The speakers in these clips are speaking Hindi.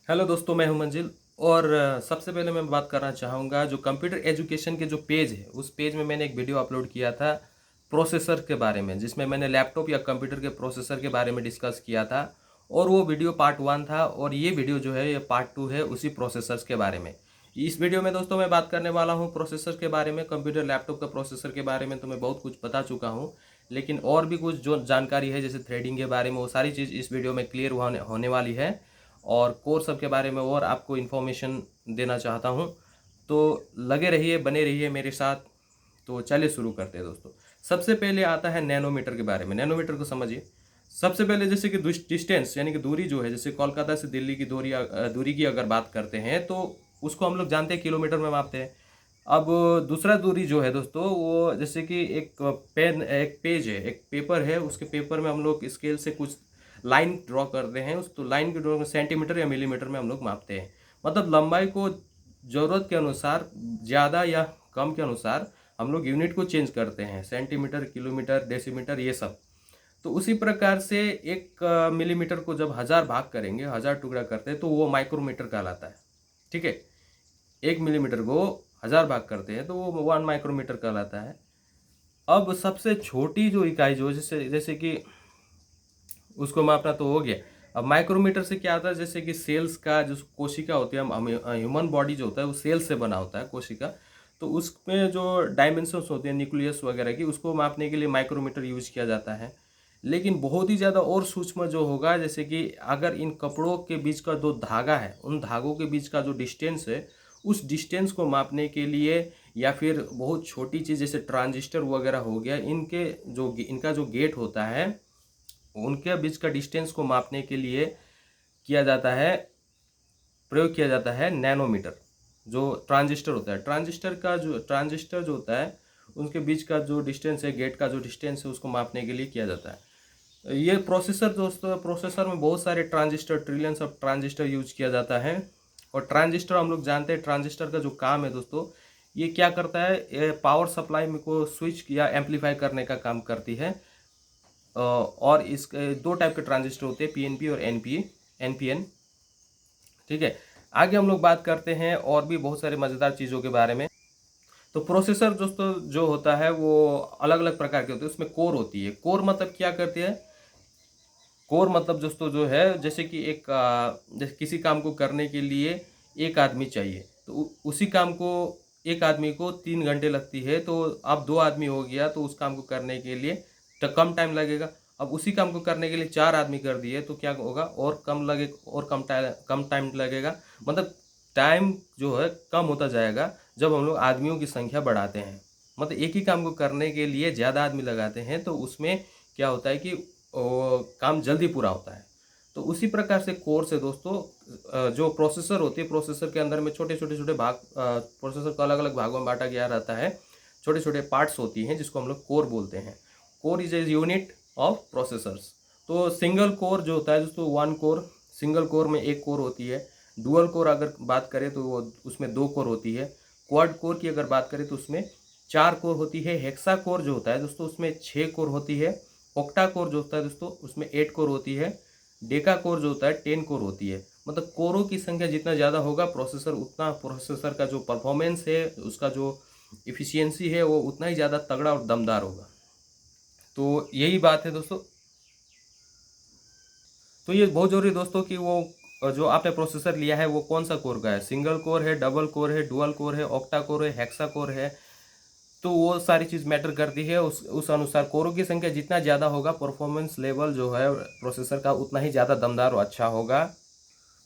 हेलो दोस्तों, मैं हूं मंजिल। और सबसे पहले मैं बात करना चाहूँगा, जो कंप्यूटर एजुकेशन के जो पेज है उस पेज में मैंने एक वीडियो अपलोड किया था प्रोसेसर के बारे में, जिसमें मैंने लैपटॉप या कंप्यूटर के प्रोसेसर के बारे में डिस्कस किया था। और वो वीडियो पार्ट 1 था और ये वीडियो जो है ये पार्ट 2 है उसी प्रोसेसर्स के बारे में। इस वीडियो में दोस्तों मैं बात करने वाला हूँ प्रोसेसर के बारे में। कंप्यूटर लैपटॉप का प्रोसेसर के बारे में तो मैं बहुत कुछ बता चुका हूँ, लेकिन और भी कुछ जो जानकारी है जैसे थ्रेडिंग के बारे में, वो सारी चीज़ इस वीडियो में क्लियर होने वाली है। और कोर सब के बारे में और आपको इन्फॉर्मेशन देना चाहता हूँ, तो लगे रहिए, बने रहिए मेरे साथ। तो चलिए शुरू करते हैं दोस्तों। सबसे पहले आता है नैनोमीटर के बारे में। नैनोमीटर को समझिए। सबसे पहले जैसे कि डिस्टेंस यानी कि दूरी जो है, जैसे कोलकाता से दिल्ली की दूरी की अगर बात करते हैं तो उसको हम लोग जानते हैं किलोमीटर में मापते हैं। अब दूसरा दूरी जो है दोस्तों, वो जैसे कि एक पेज है, एक पेपर है, उसके पेपर में हम लोग स्केल से कुछ लाइन ड्रॉ करते हैं। उस तो लाइन की ड्रॉ सेंटीमीटर या मिलीमीटर में हम लोग मापते हैं। मतलब लंबाई को ज़रूरत के अनुसार, ज़्यादा या कम के अनुसार हम लोग यूनिट को चेंज करते हैं, सेंटीमीटर, किलोमीटर, डेसीमीटर, ये सब। तो उसी प्रकार से एक मिलीमीटर को जब 1000 भाग करेंगे, 1000 टुकड़ा करते हैं, तो वो माइक्रोमीटर कहलाता है। ठीक है। 1 मिलीमीटर को 1000 भाग करते हैं तो वो 1 माइक्रोमीटर कहलाता है। अब सबसे छोटी जो इकाई जो जैसे जैसे कि उसको मापना तो हो गया। अब माइक्रोमीटर से क्या आता है, जैसे कि सेल्स का जो कोशिका होती है, ह्यूमन बॉडी जो होता है वो सेल्स से बना होता है, कोशिका। तो उसमें जो डायमेंशंस होते हैं न्यूक्लियस वगैरह की, उसको मापने के लिए माइक्रोमीटर यूज किया जाता है। लेकिन बहुत ही ज़्यादा और सूक्ष्म जो होगा, जैसे कि अगर इन कपड़ों के बीच का जो धागा है, उन धागों के बीच का जो डिस्टेंस है, उस डिस्टेंस को मापने के लिए, या फिर बहुत छोटी चीज़ जैसे ट्रांजिस्टर वगैरह हो गया, इनका जो गेट होता है, उनके बीच का डिस्टेंस को मापने के लिए किया जाता है, प्रयोग किया जाता है नैनोमीटर। जो ट्रांजिस्टर जो होता है, उनके बीच का जो डिस्टेंस है, गेट का जो डिस्टेंस है, उसको मापने के लिए किया जाता है। ये प्रोसेसर दोस्तों, प्रोसेसर में बहुत सारे transistor, trillions of transistor use किया जाता है। और ट्रांजिस्टर हम लोग जानते हैं, ट्रांजिस्टर का जो काम है दोस्तों, ये क्या करता है, ये पावर सप्लाई में को स्विच या एम्पलीफाई करने का काम करती है। और इस दो टाइप के ट्रांजिस्टर होते हैं, पीएनपी और एनपीएन। ठीक है। आगे हम लोग बात करते हैं और भी बहुत सारे मज़ेदार चीज़ों के बारे में। तो प्रोसेसर दोस्तों जो होता है वो अलग अलग प्रकार के होते हैं। उसमें कोर होती है। कोर मतलब क्या करती है, कोर मतलब दोस्तों जो है, जैसे कि जैसे किसी काम को करने के लिए एक आदमी चाहिए, तो उसी काम को एक आदमी को 3 घंटे लगती है। तो अब 2 आदमी हो गया तो उस काम को करने के लिए तो कम टाइम लगेगा। अब उसी काम को करने के लिए 4 आदमी कर दिए तो क्या होगा, और कम लगे, और कम टाइम लगेगा। मतलब टाइम जो है कम होता जाएगा जब हम लोग आदमियों की संख्या बढ़ाते हैं। मतलब एक ही काम को करने के लिए ज़्यादा आदमी लगाते हैं तो उसमें क्या होता है कि काम जल्दी पूरा होता है। तो उसी प्रकार से कोर से दोस्तों, जो प्रोसेसर होती है, प्रोसेसर के अंदर में छोटे छोटे छोटे भाग, प्रोसेसर को अलग अलग भागों में बांटा गया रहता है। छोटे छोटे पार्ट्स होती हैं जिसको हम लोग कोर बोलते हैं। Core is a unit of processors. तो सिंगल कोर जो होता है दोस्तों, 1 कोर, सिंगल कोर में एक कोर होती है। डुअल कोर अगर बात करें तो वो उसमें 2 कोर होती है। क्वाड कोर की अगर बात करें तो उसमें 4 कोर होती है। हेक्सा कोर जो होता है दोस्तों, उसमें 6 कोर होती है। ऑक्टा कोर जो होता है दोस्तों, उसमें 8 कोर होती है। डेका कोर जो होता है 10 कोर होती है। मतलब कोरों की संख्या जितना ज़्यादा होगा प्रोसेसर, उतना प्रोसेसर का जो परफॉर्मेंस है, उसका जो इफ़िशियंसी है, वो उतना ही ज़्यादा तगड़ा और दमदार होगा। तो यही बात है दोस्तों। तो ये बहुत ज़रूरी है दोस्तों कि वो जो आपने प्रोसेसर लिया है वो कौन सा कोर का है, सिंगल कोर है, डबल कोर है, डुअल कोर है, ऑक्टा कोर है, हेक्सा कोर है। तो वो सारी चीज़ मैटर करती है। उस अनुसार कोरों की संख्या जितना ज़्यादा होगा, परफॉर्मेंस लेवल जो है प्रोसेसर का उतना ही ज़्यादा दमदार और अच्छा होगा।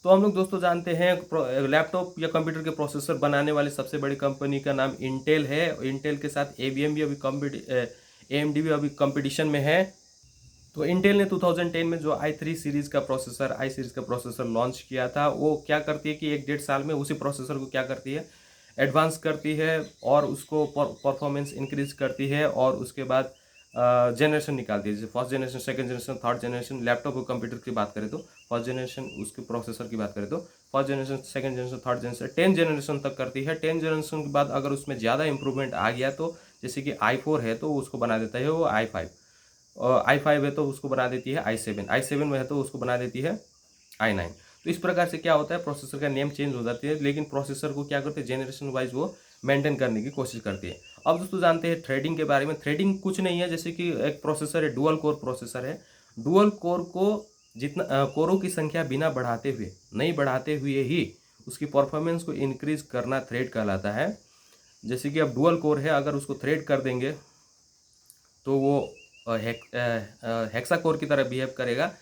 तो हम लोग दोस्तों जानते हैं लैपटॉप या कंप्यूटर के प्रोसेसर बनाने वाली सबसे बड़ी कंपनी का नाम इंटेल है। इंटेल के साथ एएमडी भी अभी कंपटीशन में है। तो इंटेल ने 2010 में जो आई सीरीज़ का प्रोसेसर लॉन्च किया था, वो क्या करती है कि 1 डेढ़ साल में उसी प्रोसेसर को क्या करती है, एडवांस करती है और उसको परफॉर्मेंस इंक्रीज करती है। और उसके बाद जनरेशन निकालती है, जैसे first generation, second generation, third generation. Laptop और कंप्यूटर की बात करें तो फर्स्ट जनरेशन, उसके प्रोसेसर की बात करें तो first generation, second generation, third generation, 10 generation तक करती है। 10 जनरेशन के बाद अगर उसमें ज़्यादा इंप्रूवमेंट आ गया तो जैसे कि i4 है तो उसको बना देता है वो i5। और i5 है तो उसको बना देती है i7, i7 में है तो उसको बना देती है i9। तो इस प्रकार से क्या होता है, प्रोसेसर का नेम चेंज हो जाती है, लेकिन प्रोसेसर को क्या करते हैं, जेनरेशन वाइज वो मेंटेन करने की कोशिश करती है। अब दोस्तों जानते हैं थ्रेडिंग के बारे में। थ्रेडिंग कुछ नहीं है, जैसे कि एक प्रोसेसर है, डुअल कोर प्रोसेसर है। डुअल कोर को जितना कोरों की संख्या बिना बढ़ाते हुए, नहीं बढ़ाते हुए ही उसकी परफॉर्मेंस को इंक्रीज करना थ्रेड कहलाता है। जैसे कि अब डुअल कोर है, अगर उसको थ्रेड कर देंगे तो वो हेक्सा कोर की तरह बिहेव करेगा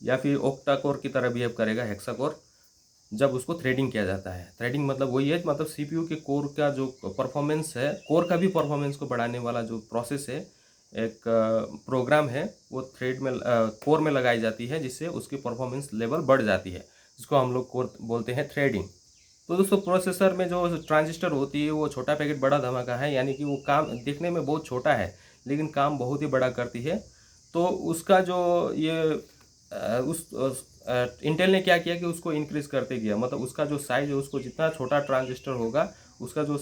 या फिर ओक्टा कोर की तरह बिहेव करेगा हेक्सा कोर, जब उसको थ्रेडिंग किया जाता है। थ्रेडिंग मतलब वही है, मतलब सीपीयू के कोर का जो परफॉर्मेंस है, कोर का भी परफॉर्मेंस को बढ़ाने वाला जो प्रोसेस है, एक प्रोग्राम है, वो थ्रेड में कोर में लगाई जाती है, जिससे उसकी परफॉर्मेंस लेवल बढ़ जाती है, जिसको हम लोग कोर बोलते हैं थ्रेडिंग। तो दोस्तों प्रोसेसर में जो ट्रांजिस्टर होती है वो छोटा पैकेट बड़ा धमाका है, यानी कि वो काम देखने में बहुत छोटा है लेकिन काम बहुत ही बड़ा करती है। तो उसका जो ये इंटेल ने क्या किया कि उसको इंक्रीज करते गया, मतलब उसका जो साइज है, उसको जितना छोटा ट्रांजिस्टर होगा उसका जो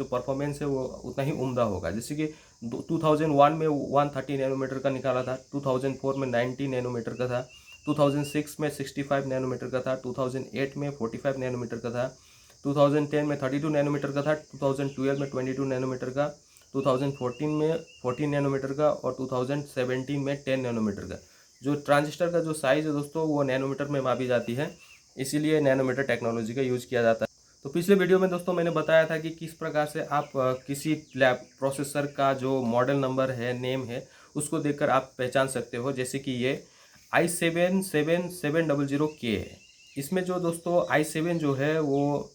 परफॉर्मेंस है वो उतना ही उम्दा होगा। जैसे कि 2001 में 130 नैनोमीटर का निकाला था, 2004 में 90 नैनोमीटर का था, 2006 में 65 नैनोमीटर का था, 2008 में 45 नैनोमीटर का था, 2010 में 32 नैनोमीटर का था, 2012 में 22 नैनोमीटर का, 2014 में 14 नैनोमीटर का और 2017 में 10 नैनोमीटर का। जो ट्रांजिस्टर का जो साइज़ है दोस्तों वो नैनोमीटर में मापी जाती है, इसीलिए नैनोमीटर टेक्नोलॉजी का यूज़ किया जाता है। तो पिछले वीडियो में दोस्तों मैंने बताया था कि किस प्रकार से आप किसी लैब प्रोसेसर का जो मॉडल नंबर है, नेम है, उसको देखकर आप पहचान सकते हो। जैसे कि ये i7-7700K है। इसमें जो दोस्तों i7 जो है वो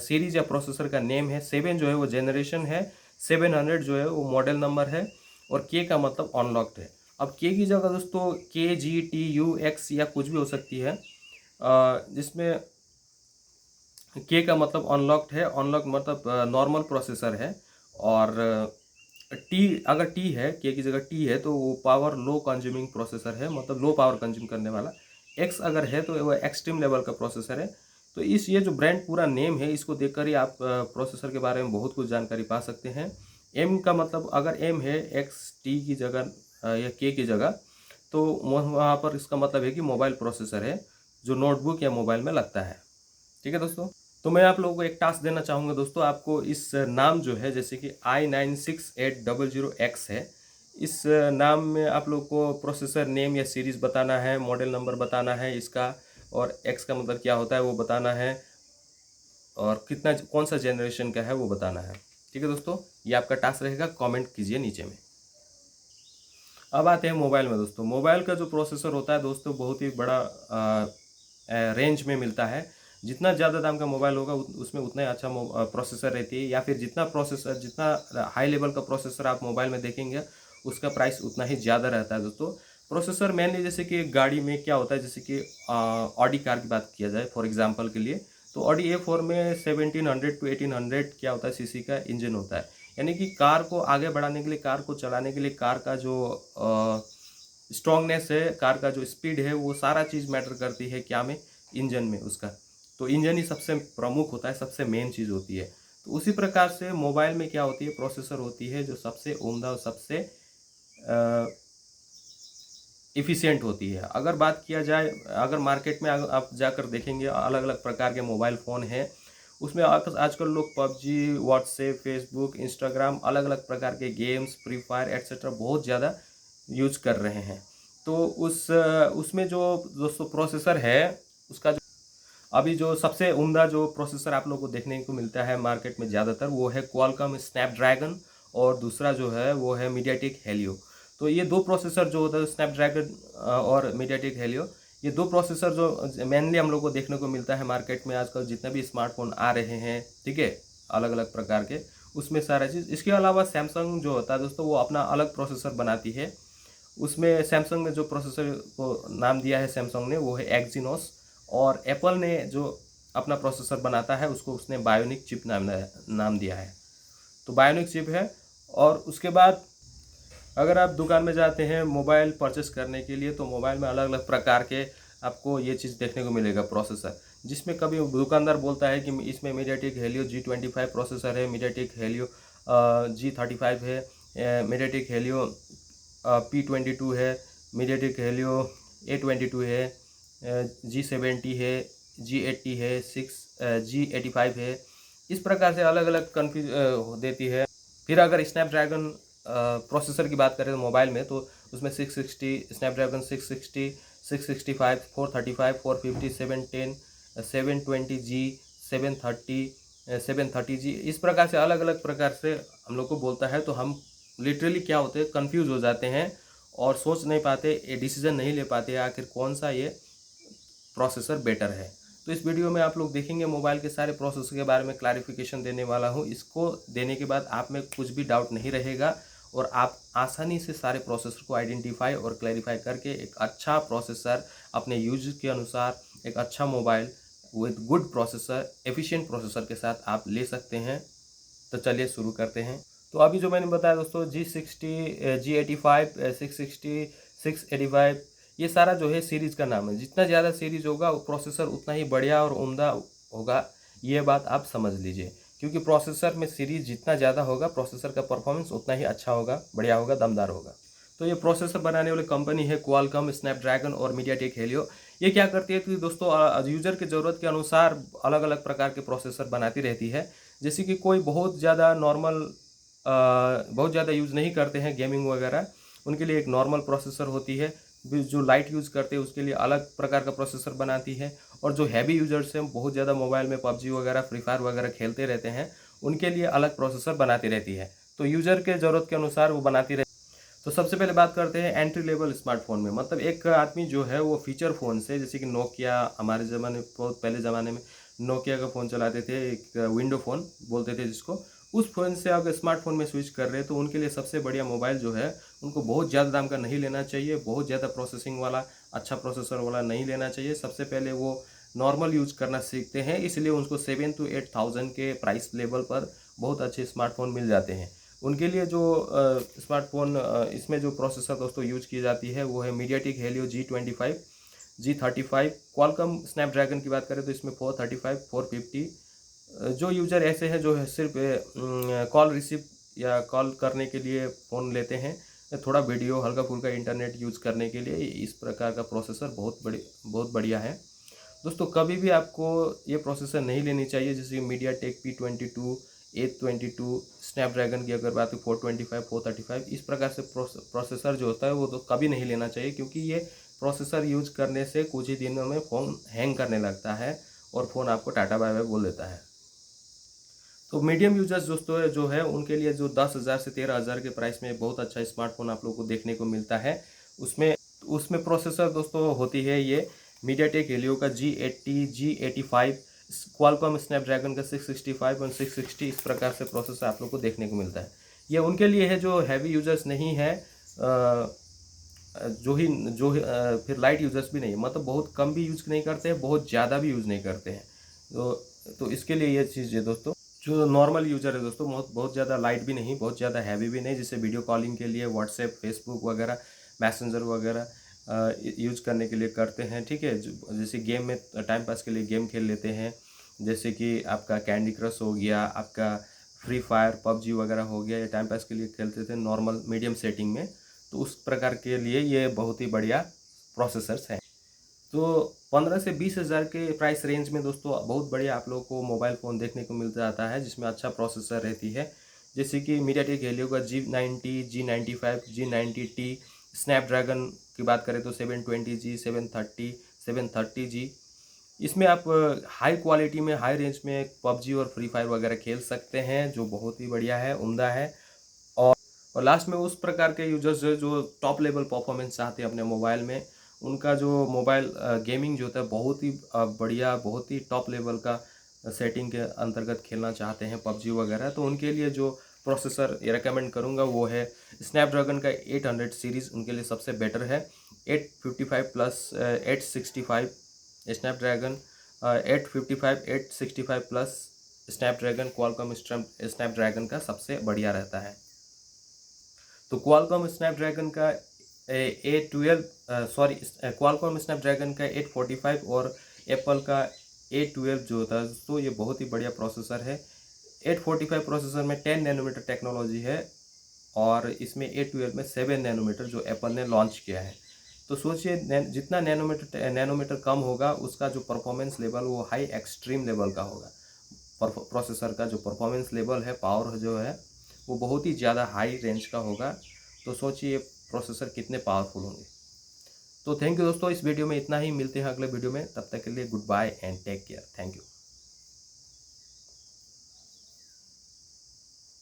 सीरीज या प्रोसेसर का नेम है, 7 जो है वो जेनरेशन है, 700 जो है वो मॉडल नंबर है और K का मतलब अनलॉक्ड है। अब K की जगह दोस्तों KGTUX या कुछ भी हो सकती है, जिसमें K का मतलब अनलॉक्ड है, अनलॉक मतलब नॉर्मल प्रोसेसर है। और टी, अगर टी है, K की जगह टी है तो वो पावर लो कंज्यूमिंग प्रोसेसर है, मतलब लो पावर कंज्यूम करने वाला। X अगर है तो वो एक्सट्रीम लेवल का प्रोसेसर है। तो इस ये जो ब्रांड पूरा नेम है, इसको देखकर ही आप प्रोसेसर के बारे में बहुत कुछ जानकारी पा सकते हैं। M का मतलब अगर M है XT की जगह या K की जगह, तो वहाँ पर इसका मतलब है कि मोबाइल प्रोसेसर है, जो नोटबुक या मोबाइल में लगता है। ठीक है दोस्तों, तो मैं आप लोगों को एक टास्क देना चाहूँगा दोस्तों। आपको इस नाम जो है, जैसे कि i96800X है, इस नाम में आप लोग को प्रोसेसर नेम या सीरीज़ बताना है, मॉडल नंबर बताना है इसका, और X का मतलब क्या होता है वो बताना है, और कितना कौन सा जनरेशन का है वो बताना है। ठीक है दोस्तों, ये आपका टास्क रहेगा, कमेंट कीजिए नीचे में। अब आते हैं मोबाइल में दोस्तों। मोबाइल का जो प्रोसेसर होता है दोस्तों बहुत ही बड़ा रेंज में मिलता है। जितना ज़्यादा दाम का मोबाइल होगा उसमें उतना ही अच्छा प्रोसेसर रहती है, या फिर जितना हाई लेवल का प्रोसेसर आप मोबाइल में देखेंगे उसका प्राइस उतना ही ज़्यादा रहता है दोस्तों। प्रोसेसर मेनली जैसे कि गाड़ी में क्या होता है, जैसे कि ऑडी कार की बात किया जाए फॉर एग्जांपल के लिए, तो ऑडी A4 में 1700 to 1800 क्या होता है सीसी का इंजन होता है। यानी कि कार को आगे बढ़ाने के लिए, कार को चलाने के लिए, कार का जो स्ट्रांगनेस है, कार का जो स्पीड है, वो सारा चीज़ मैटर करती है क्या में, इंजन में उसका। तो इंजन ही सबसे प्रमुख होता है, सबसे मेन चीज़ होती है। तो उसी प्रकार से मोबाइल में क्या होती है, प्रोसेसर होती है जो सबसे उम्दा और सबसे इफ़िशियंट होती है। अगर बात किया जाए, अगर मार्केट में आप जाकर देखेंगे अलग अलग प्रकार के मोबाइल फ़ोन हैं, उसमें आजकल लोग पबजी, व्हाट्सएप, फेसबुक, इंस्टाग्राम, अलग अलग प्रकार के गेम्स, फ्री फायर एक्सेट्रा बहुत ज़्यादा यूज कर रहे हैं। तो उसमें जो दोस्तों प्रोसेसर है, उसका जो अभी जो सबसे उम्दा जो प्रोसेसर आप लोग को देखने को मिलता है मार्केट में ज़्यादातर, वो है क्वालकॉम स्नैपड्रैगन, और दूसरा जो है वो है मीडियाटेक हेलियो। तो ये दो प्रोसेसर जो होता है, स्नैपड्रैगन और मीडियाटेक हेलियो, ये दो प्रोसेसर जो मेनली हम लोग को देखने को मिलता है मार्केट में आजकल जितने भी स्मार्टफोन आ रहे हैं, ठीक है, अलग अलग प्रकार के, उसमें सारा चीज़। इसके अलावा सैमसंग जो होता है दोस्तों, वो अपना अलग प्रोसेसर बनाती है। उसमें सैमसंग ने जो प्रोसेसर को नाम दिया है सैमसंग ने, वो है एक्जीनोस। और एप्पल ने जो अपना प्रोसेसर बनाता है उसको उसने बायोनिक चिप नाम दिया है। तो बायोनिक चिप है। और उसके बाद अगर आप दुकान में जाते हैं मोबाइल परचेस करने के लिए, तो मोबाइल में अलग अलग प्रकार के आपको ये चीज़ देखने को मिलेगा प्रोसेसर, जिसमें कभी दुकानदार बोलता है कि इसमें मीडियाटेक हेलियो G25 प्रोसेसर है, मीडियाटेक हेलियो G35 है, मीडियाटेक हेलियो P22 है, मीडियाटेक हेलियो A22 है, G70 है, G80 है, G85 है। इस प्रकार से अलग अलग कन्फ्यूज देती है। फिर अगर स्नैपड्रैगन प्रोसेसर की बात करें तो मोबाइल में, तो उसमें 660 स्नैपड्रैगन 660, 665, 435, 450, 710, 720G, 730, 730G, इस प्रकार से अलग अलग प्रकार से हम लोग को बोलता है। तो हम लिटरली क्या होते हैं, कंफ्यूज हो जाते हैं और सोच नहीं पाते, ये डिसीजन नहीं ले पाते आखिर कौन सा ये प्रोसेसर बेटर है। तो इस वीडियो में आप लोग देखेंगे मोबाइल के सारे प्रोसेसर के बारे में क्लैरिफिकेशन देने वाला हूँ। इसको देने के बाद आप में कुछ भी डाउट नहीं रहेगा और आप आसानी से सारे प्रोसेसर को आइडेंटिफाई और क्लैरिफाई करके एक अच्छा प्रोसेसर अपने यूज के अनुसार एक अच्छा mobile with good processor, efficient processor के साथ आप ले सकते हैं। तो चलिए शुरू करते हैं। तो अभी जो मैंने बताया दोस्तों, G60, G85, 660, 685, ये सारा जो है सीरीज़ का नाम है। जितना ज़्यादा सीरीज़ होगा वो प्रोसेसर उतना ही बढ़िया और उम्दा होगा, ये बात आप समझ लीजिए। क्योंकि प्रोसेसर में सीरीज़ जितना ज़्यादा होगा, प्रोसेसर का परफॉर्मेंस उतना ही अच्छा होगा, बढ़िया होगा, दमदार होगा। तो ये प्रोसेसर बनाने वाली कंपनी है क्वालकॉम, स्नैपड्रैगन और मीडियाटेक हेलियो। ये क्या करती है कि दोस्तों यूज़र की ज़रूरत के अनुसार अलग अलग प्रकार के प्रोसेसर बनाती रहती है। जैसे कि कोई बहुत ज़्यादा नॉर्मल बहुत ज़्यादा यूज़ नहीं करते हैं गेमिंग वगैरह, उनके लिए एक नॉर्मल प्रोसेसर होती है। जो लाइट यूज़ करते हैं उसके लिए अलग प्रकार का प्रोसेसर बनाती है। और जो हैवी यूजर्स हैं, बहुत ज़्यादा मोबाइल में पबजी वगैरह, फ्री फायर वगैरह खेलते रहते हैं, उनके लिए अलग प्रोसेसर बनाती रहती है। तो यूज़र के ज़रूरत के अनुसार वो बनाती रहती है। तो सबसे पहले बात करते हैं एंट्री लेवल स्मार्टफोन में। मतलब एक आदमी जो है वो फीचर फ़ोन से, जैसे कि नोकिया, हमारे ज़माने, बहुत पहले ज़माने में नोकिया का फ़ोन चलाते थे, एक विंडो फ़ोन बोलते थे जिसको, उस फ़ोन से अगर स्मार्टफोन में स्विच कर रहे हैं तो उनके लिए सबसे बढ़िया मोबाइल जो है, उनको बहुत ज़्यादा दाम का नहीं लेना चाहिए, बहुत ज़्यादा प्रोसेसिंग वाला, अच्छा प्रोसेसर वाला नहीं लेना चाहिए। सबसे पहले वो नॉर्मल यूज़ करना सीखते हैं, इसलिए उनको 7 to 8,000 के प्राइस लेवल पर बहुत अच्छे स्मार्टफोन मिल जाते हैं। उनके लिए जो स्मार्टफोन इसमें जो प्रोसेसर दोस्तों यूज की जाती है वो है MediaTek Helio G25, G35। Qualcomm Snapdragon की बात करें तो इसमें 435, 450। जो यूज़र ऐसे हैं जो है सिर्फ कॉल रिसीव या कॉल करने के लिए फ़ोन लेते हैं, थोड़ा वीडियो, हल्का फुल्का इंटरनेट यूज़ करने के लिए, इस प्रकार का प्रोसेसर बहुत बढ़िया है दोस्तों। कभी भी आपको ये प्रोसेसर नहीं लेनी चाहिए, जैसे मीडियाटेक P22, A22, स्नैपड्रैगन की अगर बात हो 425, 435, इस प्रकार से प्रोसेसर जो होता है वो तो कभी नहीं लेना चाहिए। क्योंकि ये प्रोसेसर यूज करने से कुछ ही दिनों में फ़ोन हैंग करने लगता है और फ़ोन आपको टाटा बाय बाय बोल देता है। तो मीडियम यूजर्स दोस्तों जो है उनके लिए जो 10,000 से 13,000 के प्राइस में बहुत अच्छा स्मार्टफोन आप लोगों को देखने को मिलता है। उसमें उसमें प्रोसेसर दोस्तों होती है ये मीडियाटेक हेलियो का G80, G85, क्वालकॉम स्नैपड्रैगन का 665 और 660, इस प्रकार से प्रोसेसर आप लोग को देखने को मिलता है। ये उनके लिए है जो हैवी यूजर्स नहीं है, फिर लाइट यूजर्स भी नहीं है, मतलब बहुत कम भी यूज़ नहीं करते हैं, बहुत ज़्यादा भी यूज़ नहीं करते हैं। तो इसके लिए ये चीज़ है दोस्तों। जो नॉर्मल यूज़र है दोस्तों, बहुत बहुत ज़्यादा लाइट भी नहीं, बहुत ज़्यादा हैवी भी नहीं, जिससे वीडियो कॉलिंग के लिए व्हाट्सएप, फेसबुक वगैरह, मैसेंजर वगैरह यूज करने के लिए करते हैं, ठीक है। जैसे गेम में टाइम पास के लिए गेम खेल लेते हैं, जैसे कि आपका कैंडी क्रश हो गया, आपका फ्री फायर, पबजी वगैरह हो गया, ये टाइम पास के लिए खेलते थे नॉर्मल मीडियम सेटिंग में। तो उस प्रकार के लिए ये बहुत ही बढ़िया प्रोसेसर्स हैं। तो 15 से 20,000 के प्राइस रेंज में दोस्तों बहुत बढ़िया आप लोगों को मोबाइल फ़ोन देखने को मिल जाता है, जिसमें अच्छा प्रोसेसर रहती है। जैसे कि मीडियाटेक हेलियो का G90, G95, G90T, स्नैपड्रैगन की बात करें तो 720G, 730, 730G। इसमें आप हाई क्वालिटी में, हाई रेंज में पबजी और फ्री फायर वगैरह खेल सकते हैं, जो बहुत ही बढ़िया है, उम्दा है। और लास्ट में उस प्रकार के यूजर्स जो टॉप लेवल परफॉर्मेंस चाहते हैं अपने मोबाइल में, उनका जो मोबाइल गेमिंग जो होता है बहुत ही बढ़िया, बहुत ही टॉप लेवल का सेटिंग के अंतर्गत खेलना चाहते हैं पबजी वगैरह, तो उनके लिए जो प्रोसेसर रेकमेंड करूंगा वो है स्नैपड्रैगन का 800 सीरीज़, उनके लिए सबसे बेटर है। 855 plus 865 Snapdragon, 855, 865 plus Snapdragon, Qualcomm Snapdragon का सबसे बढ़िया रहता है। तो क्वालकॉम स्नैपड्रैगन का क्वालकॉम स्नैपड्रैगन का 845 और एप्पल का A12 जो होता है, तो ये बहुत ही बढ़िया प्रोसेसर है। 845 प्रोसेसर में 10 नैनोमीटर टेक्नोलॉजी है और इसमें A12 में 7 नैनोमीटर जो एप्पल ने लॉन्च किया है। तो सोचिए जितना नैनोमीटर कम होगा उसका जो परफॉर्मेंस लेवल वो हाई एक्सट्रीम लेवल का होगा। प्रोसेसर का जो परफॉर्मेंस लेवल है, पावर जो है वो बहुत ही ज़्यादा हाई रेंज का होगा। तो सोचिए प्रोसेसर कितने पावरफुल होंगे। तो थैंक यू दोस्तों, इस वीडियो में इतना ही। मिलते हैं अगले वीडियो में, तब तक के लिए goodbye and take care. Thank you.